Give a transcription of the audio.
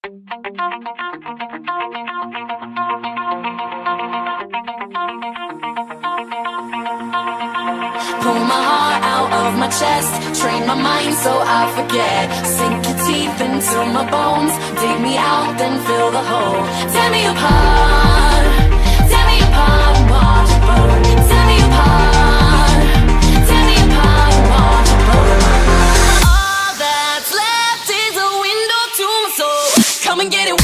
Pull my heart out of my chest, train my mind so I forget. Sink your teeth into my bones, dig me out, then fill the hole. Tear me apart, and watch it burn. Tear me apart, and watch it burn. All that's left is a window to my soul. Come and get it.